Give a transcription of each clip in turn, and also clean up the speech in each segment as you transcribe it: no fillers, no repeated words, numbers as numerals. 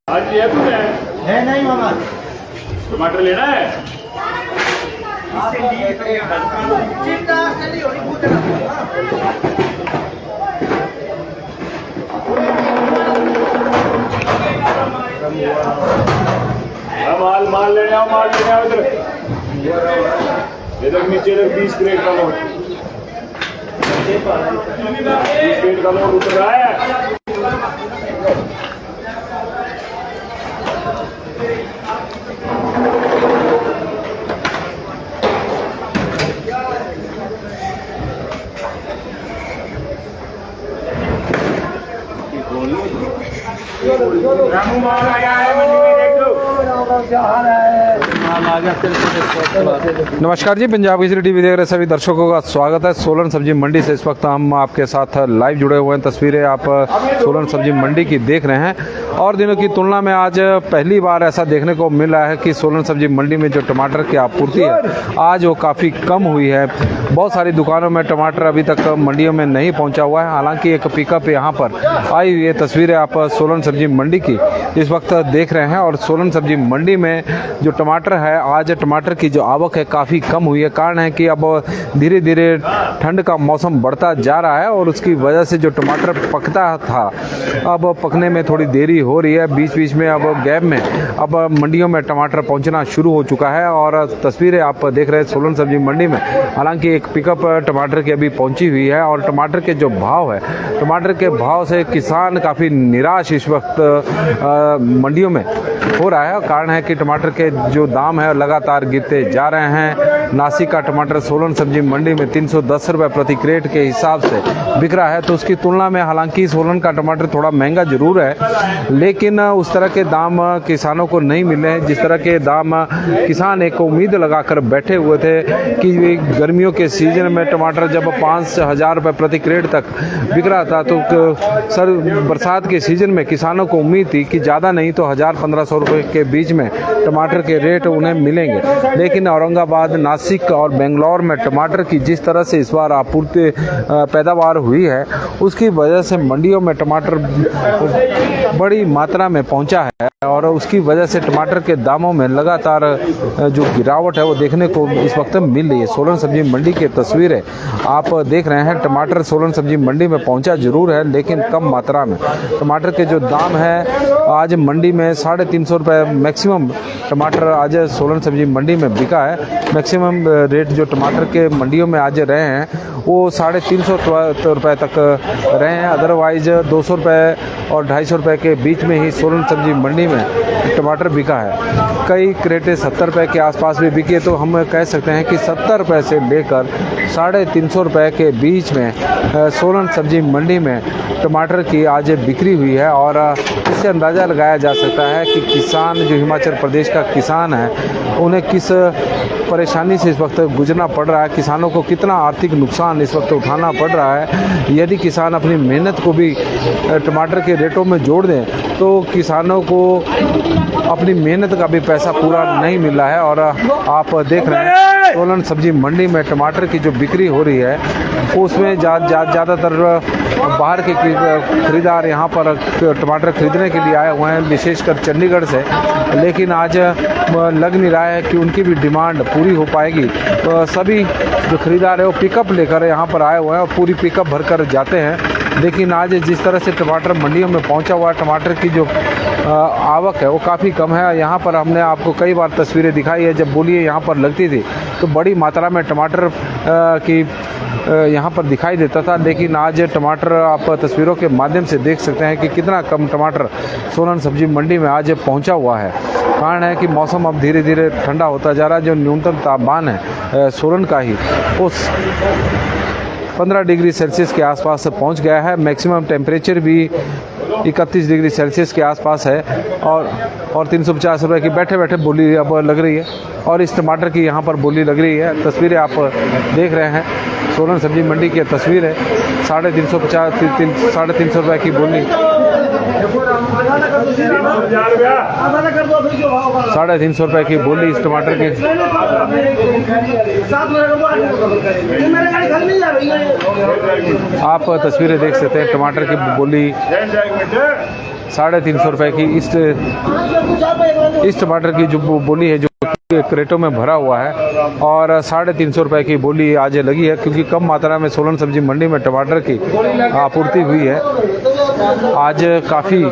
आज ये है नहीं मामा, टमाटर लेना है। माल माल लेने आओ, माल लेने आओ इधर। इधर नीचे इधर 20 क्रेट का लोड, 20 क्रेट का लोड उतर रहा है। रामू माल आया है मंडी में, देख लो। नमस्कार जी, पंजाब केसरी टीवी देख रहे सभी दर्शकों का स्वागत है। सोलन सब्जी मंडी से इस वक्त हम आपके साथ लाइव जुड़े हुए हैं। तस्वीरें आप सोलन सब्जी मंडी की देख रहे हैं और दिनों की तुलना में आज पहली बार ऐसा देखने को मिल रहा है कि सोलन सब्जी मंडी में जो टमाटर की आपूर्ति है आज वो काफ़ी कम हुई है। बहुत सारी दुकानों में टमाटर अभी तक मंडियों में नहीं पहुंचा हुआ है। हालांकि एक पिकअप यहाँ पर आई हुई है। तस्वीरें आप सोलन सब्जी मंडी की इस वक्त देख रहे हैं और सोलन सब्जी मंडी में जो टमाटर है आज टमाटर की जो आवक है काफ़ी कम हुई है। कारण है कि अब धीरे धीरे ठंड का मौसम बढ़ता जा रहा है और उसकी वजह से जो टमाटर पकता था अब पकने में थोड़ी देरी हो रही है। बीच बीच में अब गैप में अब मंडियों में टमाटर पहुंचना शुरू हो चुका है और तस्वीरें आप देख रहे हैं सोलन सब्जी मंडी में। हालांकि एक पिकअप टमाटर की अभी पहुंची हुई है और टमाटर के जो भाव है, टमाटर के भाव से किसान काफ़ी निराश इस वक्त मंडियों में हो रहा है। कारण है कि टमाटर के जो दाम है लगातार गिरते जा रहे हैं। नासिक का टमाटर सोलन सब्जी मंडी में 310 रुपये प्रति क्रेट के हिसाब से बिक रहा है। तो उसकी तुलना में हालांकि सोलन का टमाटर थोड़ा महंगा जरूर है, लेकिन उस तरह के दाम किसानों को नहीं मिले हैं जिस तरह के दाम किसान एक उम्मीद लगाकर बैठे हुए थे कि गर्मियों के सीजन में टमाटर जब 5,000 रुपये प्रति क्रेट तक बिक रहा था तो सर बरसात के सीजन में किसानों को उम्मीद थी कि ज़्यादा नहीं तो 1,000-1,500 रुपये के बीच में टमाटर के रेट उन्हें मिलेंगे। लेकिन औरंगाबाद, नासिक और बेंगलोर में टमाटर की जिस तरह से इस बार आपूर्ति पैदावार हुई है उसकी वजह से मंडियों में टमाटर बड़ी मात्रा में पहुंचा है और उसकी वजह से टमाटर के दामों में लगातार जो गिरावट है वो देखने को इस वक्त मिल रही है। सोलन सब्जी मंडी की तस्वीरें आप देख रहे हैं। टमाटर सोलन सब्जी मंडी में पहुंचा जरूर है लेकिन कम मात्रा में। टमाटर के जो दाम है आज मंडी में 350 रुपये मैक्सिमम टमाटर आज सोलन सब्जी मंडी में बिका है। मैक्सिमम रेट जो टमाटर के मंडियों में आज रहे हैं वो 350 रुपये तक रहे हैं। अदरवाइज 200 रुपये और 250 रुपये के बीच में ही सोलन सब्जी मंडी में टमाटर बिका है। कई क्रेटें 70 रुपये के आसपास भी बिकी है। तो हम कह सकते हैं कि 70 रुपये से लेकर 350 रुपये के बीच में सोलन सब्जी मंडी में टमाटर की आज बिक्री हुई है और इससे अंदाज़ा लगाया जा सकता है कि किसान जो हिमाचल प्रदेश का किसान है उन्हें किस परेशानी से इस वक्त गुजरना पड़ रहा है, किसानों को कितना आर्थिक नुकसान इस वक्त उठाना पड़ रहा है। यदि किसान अपनी मेहनत को भी टमाटर के रेटों में जोड़ दें तो किसानों को अपनी मेहनत का भी पैसा पूरा नहीं मिल रहा है। और आप देख रहे हैं सोलन सब्जी मंडी में टमाटर की जो बिक्री हो रही है उसमें ज़्यादातर बाहर के खरीदार यहाँ पर टमाटर खरीदने के लिए आए हुए हैं, विशेषकर चंडीगढ़ से। लेकिन आज लग नहीं रहा है कि उनकी भी डिमांड पूरी हो पाएगी। तो सभी जो खरीदार है वो पिकअप लेकर यहाँ पर आए हुए हैं और पूरी पिकअप भरकर जाते हैं। लेकिन आज जिस तरह से टमाटर मंडियों में पहुँचा हुआ है, टमाटर की जो आवक है वो काफ़ी कम है। यहाँ पर हमने आपको कई बार तस्वीरें दिखाई है, जब बोलिए यहाँ पर लगती थी तो बड़ी मात्रा में टमाटर की यहाँ पर दिखाई देता था। लेकिन आज टमाटर आप तस्वीरों के माध्यम से देख सकते हैं कि कितना कम टमाटर सोलन सब्जी मंडी में आज पहुँचा हुआ है। कारण है कि मौसम अब धीरे धीरे ठंडा होता जा रहा है। जो न्यूनतम तापमान है सोलन का ही उस 15 डिग्री सेल्सियस के आसपास पहुंच गया है। मैक्सिमम टेम्परेचर भी 31 डिग्री सेल्सियस के आसपास है और 350 रुपये की बैठे बैठे बोली अब लग रही है और इस टमाटर की यहाँ पर बोली लग रही है। तस्वीरें आप देख रहे हैं सोलन सब्जी मंडी की तस्वीर है। 350 रुपये की बोली, 350 रुपये की बोली इस टमाटर की। आप तस्वीरें देख सकते हैं टमाटर की बोली 350 रुपये की इस टमाटर की जो बोली है, जो क्रेटों में भरा हुआ है, और 350 रुपये की बोली आज लगी है, क्योंकि कम मात्रा में सोलन सब्जी मंडी में टमाटर की आपूर्ति हुई है। आज काफ़ी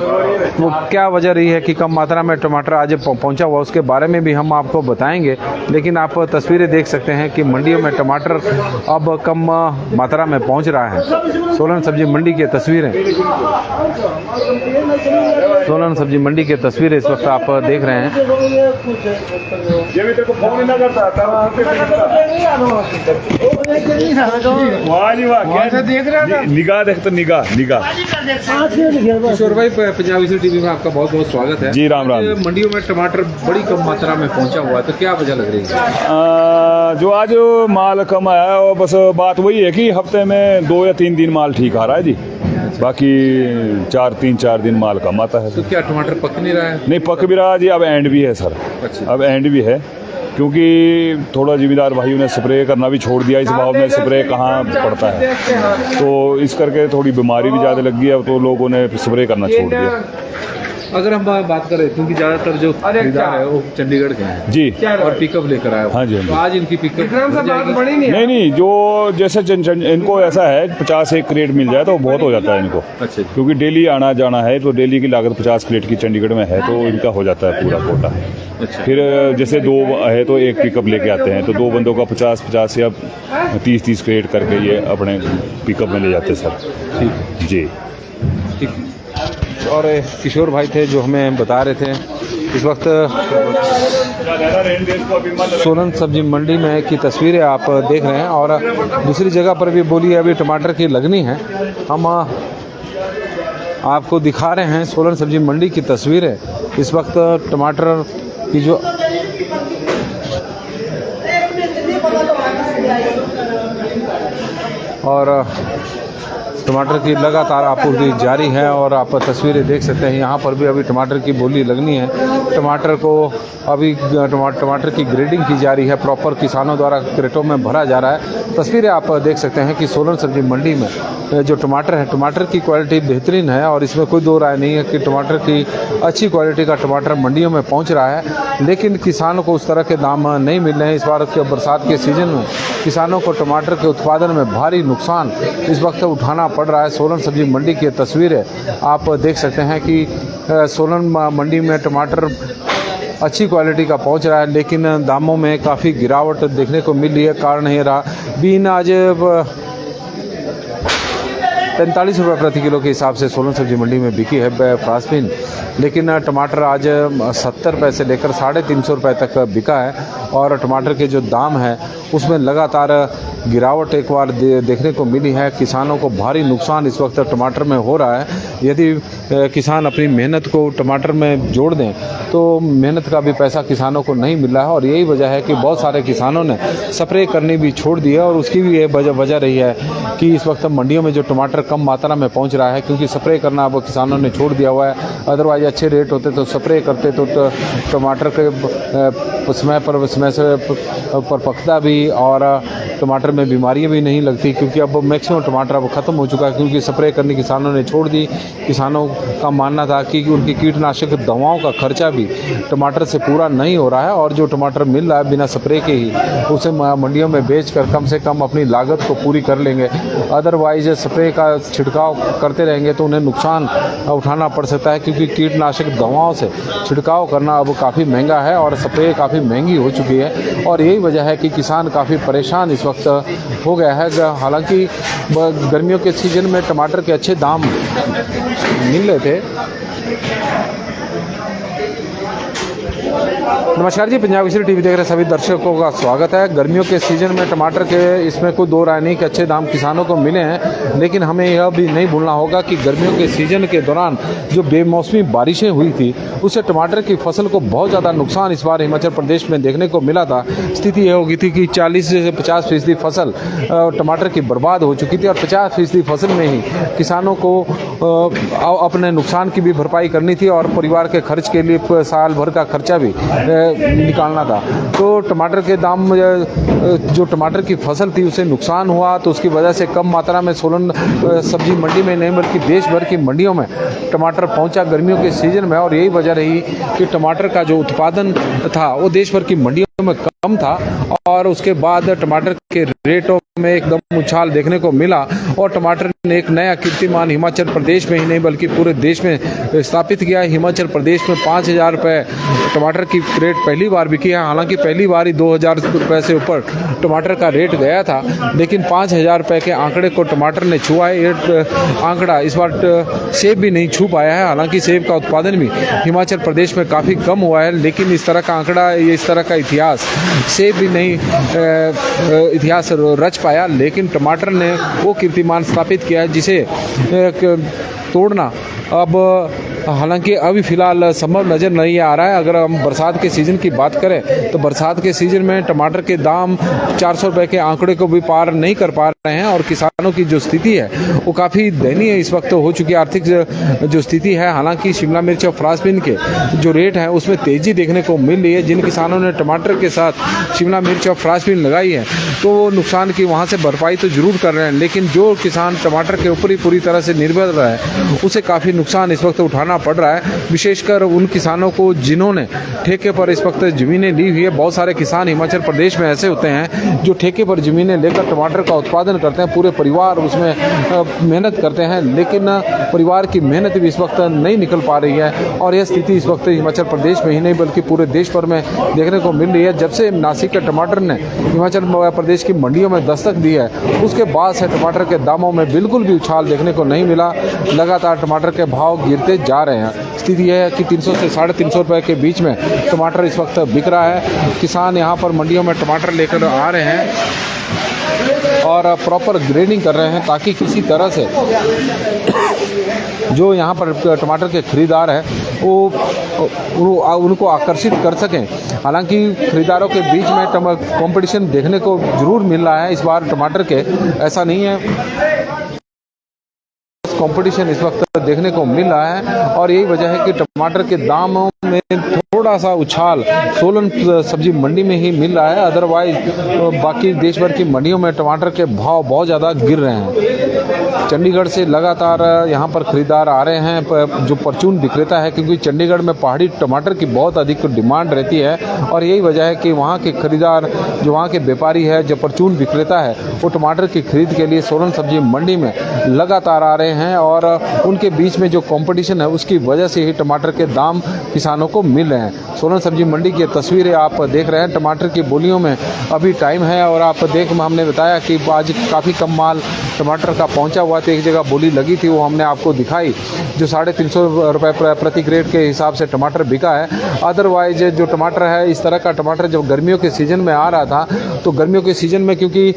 वो क्या वजह रही है कि कम मात्रा में टमाटर आज पहुंचा हुआ, उसके बारे में भी हम आपको बताएंगे। लेकिन आप तस्वीरें देख सकते हैं कि मंडियों में टमाटर अब कम मात्रा में पहुंच रहा है। सोलन सब्जी मंडी की तस्वीरें, सोलन सब्जी मंडी की तस्वीरें इस वक्त आप देख रहे हैं। ये भी तेरे को फोन ही ना करता था। वाह जी वाह, क्या देख रहा था? निगाह देख तो निगाह निगाह। किशोर भाई, पंजाबी टीवी में आपका बहुत बहुत स्वागत है जी। राम राम। मंडियों में टमाटर बड़ी कम मात्रा में पहुंचा हुआ है, तो क्या वजह लग रही है? जो आज माल कम आया है, और बस बात वही है कि हफ्ते में 2 या 3 दिन माल ठीक आ रहा है जी, बाकी 3-4 दिन माल कम आता है। तो क्या टमाटर पक नहीं रहा है? नहीं, पक भी रहा जी, अब एंड भी है सर। अच्छा। अब एंड भी है, क्योंकि थोड़ा जिम्मेदार भाइयों ने स्प्रे करना भी छोड़ दिया। इस भाव में स्प्रे कहाँ पड़ता है, तो इस करके थोड़ी बीमारी भी ज़्यादा लग गई है, तो लोगों ने स्प्रे करना छोड़ दिया। अगर हम बात करें, क्योंकि ज़्यादातर जो खरीदार है वो चंडीगढ़ के हैं जी, और पिकअप लेकर आए। हाँ जी, हाँ जी। तो आज इनकी पिकअप नहीं, जो जैसे इनको ऐसा है 50 एक क्रेट मिल जाए तो बहुत हो जाता है इनको। अच्छा। क्योंकि डेली आना जाना है, तो डेली की लागत 50 क्रेट की चंडीगढ़ में है, तो इनका हो जाता है पूरा कोटा। अच्छा। फिर जैसे 2 है तो एक पिकअप लेके आते हैं, तो 2 बंदों का 50-50 या 30-30 क्रेट करके ये अपने पिकअप में ले जाते हैं सर। ठीक जी, ठीक। और किशोर भाई थे जो हमें बता रहे थे इस वक्त सोलन सब्जी मंडी में की तस्वीरें आप देख रहे हैं, और दूसरी जगह पर भी बोली अभी टमाटर की लगनी है। हम आपको दिखा रहे हैं सोलन सब्जी मंडी की तस्वीरें। इस वक्त टमाटर की जो और टमाटर की लगातार आपूर्ति जारी है, और आप तस्वीरें देख सकते हैं यहाँ पर भी अभी टमाटर की बोली लगनी है। टमाटर को अभी टमाटर की ग्रेडिंग की जा रही है, प्रॉपर किसानों द्वारा क्रेटों में भरा जा रहा है। तस्वीरें आप देख सकते हैं कि सोलन सब्जी मंडी में जो टमाटर है, टमाटर की क्वालिटी बेहतरीन है, और इसमें कोई दो राय नहीं है कि टमाटर की अच्छी क्वालिटी का टमाटर मंडियों में पहुँच रहा है। लेकिन किसानों को उस तरह के दाम नहीं मिल रहे हैं। इस बार के बरसात के सीजन में किसानों को टमाटर के उत्पादन में भारी नुकसान इस वक्त उठाना पड़ रहा है। सोलन सब्जी मंडी की तस्वीरें आप देख सकते हैं कि सोलन मंडी में टमाटर अच्छी क्वालिटी का पहुंच रहा है, लेकिन दामों में काफ़ी गिरावट देखने को मिल रही है। कारण ये रहा, बीन आज 45 रुपये प्रति किलो के हिसाब से सोलन सब्जी मंडी में बिकी है फ्रांसबीन, लेकिन टमाटर आज 70 रुपये से लेकर 350 रुपये तक बिका है। और टमाटर के जो दाम है उसमें लगातार गिरावट एक बार देखने को मिली है। किसानों को भारी नुकसान इस वक्त टमाटर में हो रहा है। यदि किसान अपनी मेहनत को टमाटर में जोड़ दें तो मेहनत का भी पैसा किसानों को नहीं मिल रहा है, और यही वजह है कि बहुत सारे किसानों ने स्प्रे करनी भी छोड़ दी है। और उसकी भी ये वजह रही है कि इस वक्त मंडियों में जो टमाटर कम मात्रा में पहुंच रहा है, क्योंकि स्प्रे करना अब किसानों ने छोड़ दिया हुआ है। अदरवाइज अच्छे रेट होते तो स्प्रे करते तो टमाटर के समय से पकता भी, और टमाटर में बीमारियां भी नहीं लगती। क्योंकि अब मैक्सिमम टमाटर अब ख़त्म हो चुका है, क्योंकि स्प्रे करने किसानों ने छोड़ दी। किसानों का मानना था कि उनकी कीटनाशक दवाओं का खर्चा भी टमाटर से पूरा नहीं हो रहा है, और जो टमाटर मिल रहा है बिना स्प्रे के ही उसे मंडियों में बेचकर कम से कम अपनी लागत को पूरी कर लेंगे। अदरवाइज स्प्रे का छिड़काव करते रहेंगे तो उन्हें नुकसान उठाना पड़ सकता है, क्योंकि कीटनाशक दवाओं से छिड़काव करना अब काफ़ी महंगा है और स्प्रे काफ़ी महंगी हो चुकी है। और यही वजह है कि किसान काफ़ी परेशान इस वक्त हो गया है। हालांकि गर्मियों के सीजन में टमाटर के अच्छे दाम मिल रहे थे। नमस्कार जी, पंजाब केसरी टीवी देख रहे सभी दर्शकों का स्वागत है। गर्मियों के सीजन में टमाटर के इसमें कोई दो राय नहीं कि अच्छे दाम किसानों को मिले हैं, लेकिन हमें यह भी नहीं भूलना होगा कि गर्मियों के सीजन के दौरान जो बेमौसमी बारिशें हुई थी उससे टमाटर की फसल को बहुत ज़्यादा नुकसान इस बार हिमाचल प्रदेश में देखने को मिला था। स्थिति यह हो गई थी कि 40 से 50% फसल टमाटर की बर्बाद हो चुकी थी, और 50% फसल में ही किसानों को अपने नुकसान की भी भरपाई करनी थी, और परिवार के खर्च के लिए साल भर का खर्चा भी निकालना था। तो टमाटर के दाम जो टमाटर की फसल थी उसे नुकसान हुआ, तो उसकी वजह से कम मात्रा में सोलन सब्जी मंडी में नहीं बल्कि देश भर की मंडियों में टमाटर पहुंचा गर्मियों के सीजन में। और यही वजह रही कि टमाटर का जो उत्पादन था वो देश भर की मंडियों में कम था और उसके बाद टमाटर के रेटों में एकदम उछाल देखने को मिला और टमाटर ने एक नया कीर्तिमान हिमाचल प्रदेश में ही नहीं बल्कि पूरे देश में स्थापित किया। हिमाचल प्रदेश में 5,000 रुपये टमाटर की रेट पहली बार बिकी है। हालांकि पहली बार ही 2,000 रुपये से ऊपर टमाटर का रेट गया था, लेकिन 5,000 रुपये के आंकड़े को टमाटर ने छुआ है। ये आंकड़ा इस बार सेब भी नहीं छू पाया है। हालांकि सेब का उत्पादन भी हिमाचल प्रदेश में काफ़ी कम हुआ है, लेकिन इस तरह का आंकड़ा, इस तरह का इतिहास सेब भी नहीं इतिहास रच पाया। लेकिन टमाटर ने वो कीर्तिमान स्थापित किया है जिसे तोड़ना अब हालांकि अभी फ़िलहाल संभव नज़र नहीं आ रहा है। अगर हम बरसात के सीज़न की बात करें तो बरसात के सीज़न में टमाटर के दाम 400 रुपये के आंकड़े को भी पार नहीं कर पा रहे हैं और किसानों की जो स्थिति है वो काफ़ी दयनीय इस वक्त हो चुकी है। आर्थिक जो स्थिति है, हालांकि शिमला मिर्च और फ्रांसबीन के जो रेट हैं उसमें तेज़ी देखने को मिल रही है। जिन किसानों ने टमाटर के साथ शिमला मिर्च और फ्रांसबीन लगाई है तो वो नुकसान की वहाँ से भरपाई तो जरूर कर रहे हैं, लेकिन जो किसान टमाटर के ऊपर ही पूरी तरह से निर्भर रहा है उसे काफ़ी नुकसान इस वक्त उठाना पड़ रहा है। विशेषकर उन किसानों को जिन्होंने ठेके पर इस वक्त ज़मीनें ली हुई है। बहुत सारे किसान हिमाचल प्रदेश में ऐसे होते हैं जो ठेके पर ज़मीनें लेकर टमाटर का उत्पादन करते हैं, पूरे परिवार उसमें मेहनत करते हैं, लेकिन परिवार की मेहनत भी इस वक्त नहीं निकल पा रही है। और यह स्थिति इस वक्त हिमाचल प्रदेश में ही नहीं बल्कि पूरे देश भर में देखने को मिल रही है। जब से नासिक के टमाटर ने हिमाचल प्रदेश की मंडियों में दस्तक दी है उसके बाद से टमाटर के दामों में बिल्कुल भी उछाल देखने को नहीं मिला। लगातार टमाटर के भाव गिरते जा रहे हैं। स्थिति यह है कि 300 से 350 रुपये के बीच में टमाटर इस वक्त बिक रहा है। किसान यहाँ पर मंडियों में टमाटर लेकर आ रहे हैं और प्रॉपर ग्रेडिंग कर रहे हैं ताकि किसी तरह से जो यहाँ पर टमाटर के खरीदार हैं वो उनको आकर्षित कर सकें। हालांकि खरीदारों के बीच में कंपटीशन देखने को जरूर मिल रहा है इस बार टमाटर के, ऐसा नहीं है, कंपटीशन इस वक्त देखने को मिल रहा है। और यही वजह है कि टमाटर के दामों में थोड़ा सा उछाल सोलन सब्जी मंडी में ही मिल रहा है। अदरवाइज बाकी देश भर की मंडियों में टमाटर के भाव बहुत ज़्यादा गिर रहे हैं। चंडीगढ़ से लगातार यहाँ पर खरीदार आ रहे हैं जो परचून विक्रेता है, क्योंकि चंडीगढ़ में पहाड़ी टमाटर की बहुत अधिक डिमांड रहती है। और यही वजह है कि वहाँ के खरीदार, जो वहाँ के व्यापारी है, जो परचून विक्रेता है, वो टमाटर की खरीद के लिए सोलन सब्जी मंडी में लगातार आ रहे हैं। और उनके बीच में जो कंपटीशन है उसकी वजह से ही टमाटर के दाम किसानों को मिल रहे हैं। सोलन सब्जी मंडी की तस्वीरें आप देख रहे हैं। टमाटर की बोलियों में अभी टाइम है और आप हमने बताया कि आज काफ़ी कम माल टमाटर का पहुंचा हुआ था। एक जगह बोली लगी थी, वो हमने आपको दिखाई, जो 350 रुपये प्रति ग्रेड के हिसाब से टमाटर बिका है। अदरवाइज जो टमाटर है, इस तरह का टमाटर जब गर्मियों के सीज़न में आ रहा था तो गर्मियों के सीज़न में क्योंकि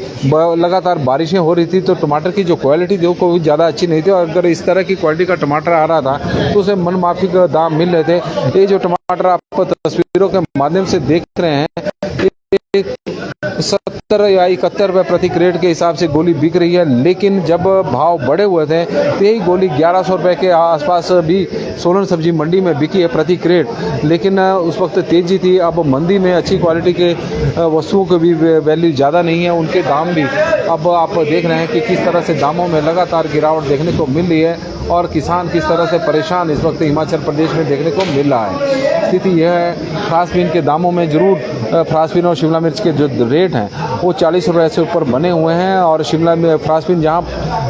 लगातार बारिशें हो रही थी तो टमाटर की जो क्वालिटी थी वो कोई ज़्यादा अच्छी नहीं थी। और अगर इस तरह की क्वालिटी का टमाटर आ रहा था तो उसे मनमाफिक दाम मिल रहे थे। ये जो टमाटर आप तस्वीरों के माध्यम से देख रहे हैं 70 या 71 रुपये प्रति क्रेट के हिसाब से गोली बिक रही है। लेकिन जब भाव बढ़े हुए थे तो यही गोली 1100 रुपये के आसपास भी सोलन सब्जी मंडी में बिकी है प्रति क्रेट। लेकिन उस वक्त तेज़ी थी। अब मंदी में अच्छी क्वालिटी के वस्तुओं की भी वैल्यू ज़्यादा नहीं है, उनके दाम भी अब आप देख रहे हैं कि किस तरह से दामों में लगातार गिरावट देखने को मिल रही है और किसान किस तरह से परेशान इस वक्त हिमाचल प्रदेश में देखने को मिल रहा है। स्थिति यह है, फ्रांसबीन के दामों में ज़रूर फ्रांसबीन और शिमला मिर्च के जो रेट हैं वो 40 रुपये से ऊपर बने हुए हैं। और शिमला में फ्रांसबीन जहाँ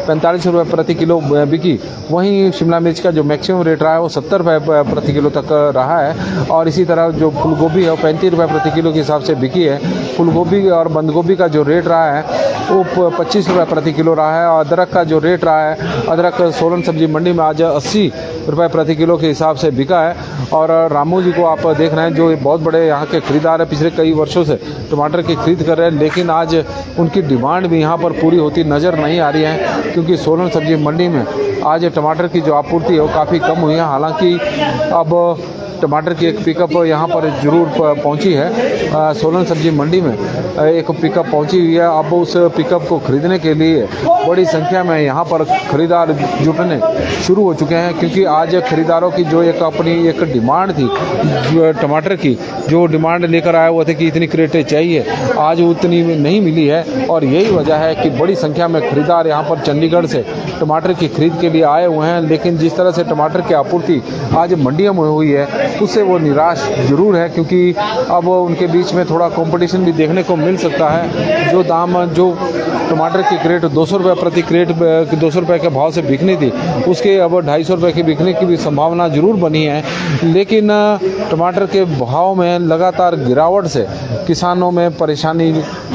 45 रुपये प्रति किलो बिकी, वहीं शिमला मिर्च का जो मैक्सिमम रेट रहा है वो 70 रुपये प्रति किलो तक रहा है। और इसी तरह जो फूलगोभी है वो 35 रुपये प्रति किलो के हिसाब से बिकी है। फूलगोभी और बंद गोभी का जो रेट रहा है वो 25 रुपये प्रति किलो रहा है। और अदरक का जो रेट रहा है, अदरक सोलन सब्जी मंडी में आज 80 रुपये प्रति किलो के हिसाब से बिका है। और रामू जी को आप देख रहे हैं जो बहुत बड़े यहाँ के खरीदार हैं, पिछले कई वर्षों से टमाटर की खरीद कर रहे हैं, लेकिन आज उनकी डिमांड भी यहाँ पर पूरी होती नज़र नहीं आ रही है, क्योंकि सोलन सब्जी मंडी में आज टमाटर की जो आपूर्ति है वो काफ़ी कम हुई है। हालांकि अब टमाटर की एक पिकअप यहाँ पर जरूर पहुँची है। सोलन सब्जी मंडी में एक पिकअप पहुँची हुई है। अब उस पिकअप को खरीदने के लिए बड़ी संख्या में यहाँ पर खरीदार जुटने शुरू हो चुके हैं, क्योंकि आज खरीदारों की जो एक अपनी एक डिमांड थी टमाटर की, जो डिमांड लेकर आए हुए थे कि इतनी क्रेटें चाहिए, आज उतनी नहीं मिली है। और यही वजह है कि बड़ी संख्या में खरीदार यहाँ पर चंडीगढ़ से टमाटर की खरीद के लिए आए हुए हैं। लेकिन जिस तरह से टमाटर की आपूर्ति आज मंडियों में हुई है, उससे वो निराश जरूर है, क्योंकि अब उनके बीच में थोड़ा कंपटीशन भी देखने को मिल सकता है। जो दाम जो टमाटर की क्रेट 200 रुपये प्रति क्रेट 200 रुपये के भाव से बिकनी थी, उसके अब 250 रुपये की बिकने की भी संभावना जरूर बनी है। लेकिन टमाटर के भाव में लगातार गिरावट से किसानों में परेशानी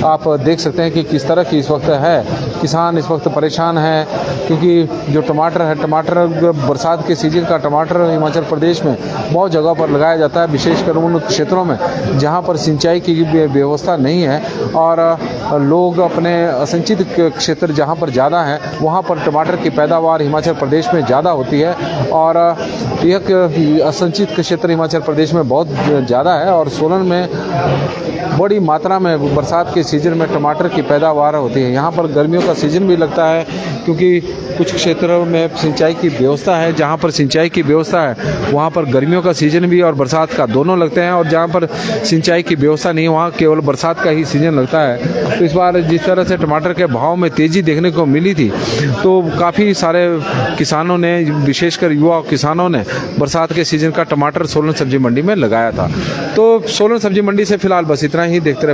आप देख सकते हैं कि किस तरह की इस वक्त है। किसान इस वक्त परेशान है, क्योंकि जो टमाटर है, टमाटर बरसात के सीजन का टमाटर हिमाचल प्रदेश में बहुत जगह पर लगाया जाता है, विशेषकर उन क्षेत्रों में जहां पर सिंचाई की व्यवस्था नहीं है और लोग अपने असिंचित क्षेत्र जहां पर ज़्यादा है वहां पर टमाटर की पैदावार हिमाचल प्रदेश में ज़्यादा होती है। और यह असिंचित क्षेत्र हिमाचल प्रदेश में बहुत ज़्यादा है और सोलन में बड़ी मात्रा में बरसात के सीज़न में टमाटर की पैदावार होती है। यहाँ पर गर्मियों का सीज़न भी लगता है, क्योंकि कुछ क्षेत्रों में सिंचाई की व्यवस्था है। जहाँ पर सिंचाई की व्यवस्था है वहाँ पर गर्मियों का सीज़न भी और बरसात का दोनों लगते हैं, और जहाँ पर सिंचाई की व्यवस्था नहीं वहाँ केवल बरसात का ही सीज़न लगता है। तो इस बार जिस तरह से टमाटर के भाव में तेज़ी देखने को मिली थी, तो काफ़ी सारे किसानों ने, विशेषकर युवा किसानों ने बरसात के सीज़न का टमाटर सोलन सब्जी मंडी में लगाया था। तो सोलन सब्जी मंडी से फिलहाल बस इतना ही। देखते रहे